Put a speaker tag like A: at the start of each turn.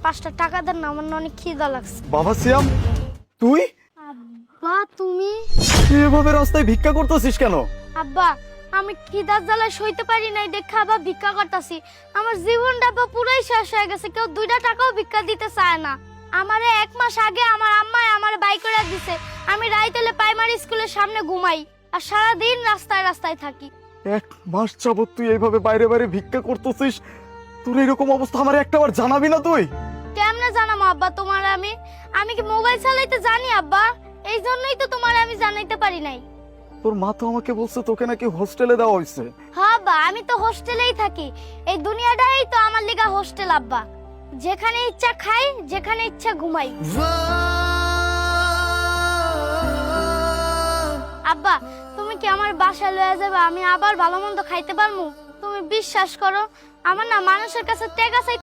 A: 5টা টাকা দেন না, আমার না অনেক খিদা লাগছে।
B: বাবা সিয়াম, তুই
A: আব্বা তুমি?
B: তুই এভাবে রাস্তায় ভিক্ষা করতেছিস কেন?
A: আব্বা আমি খিদার জ্বালায় সইতে পারি নাই দেখা আবার ভিক্ষা করতাছি। আমার জীবনটা আব্বা পুরাই শেষ হয়ে গেছে, কেউ 2টা টাকাও ভিক্ষা দিতে চায় না। আমারে 1 মাস আগে আমার আম্মাই আমার বাই করে দিছে। আমি রাইতেলে প্রাইমারি স্কুলের সামনে ঘুমাই আর সারা দিন রাস্তায় রাস্তায় থাকি।
B: 1 মাস যাবত তুই এইভাবে বাইরে বাইরে ভিক্ষা করতেছিস? তোর এরকম অবস্থা আমার একটাবার জানাবি না তুই?
A: কেমনে জানাম আব্বা তোমার? আমি কি মোবাইল চালাইতে জানি আব্বা? এই জন্যই তো তোমার আমি জানাইতে পারি নাই।
B: তোর মা তো আমাকে বলছে তোকে নাকি হোস্টেলে দেওয়া হয়েছে।
A: হ্যাঁ আব্বা, আমি তো হোস্টেলেই থাকি। এই দুনিয়াটাই তো আমার লিগা হোস্টেল আব্বা। যেখানে ইচ্ছা খাই, যেখানে ইচ্ছা ঘুমাই। আব্বা তুমি কি আমার বাসায় লয়ে যাবে? আমি আবার ভালো মন্দ খাইতে পারমু? তুমি বিশ্বাস করো, আমার না মানুষের কাছে টেকা চাইতে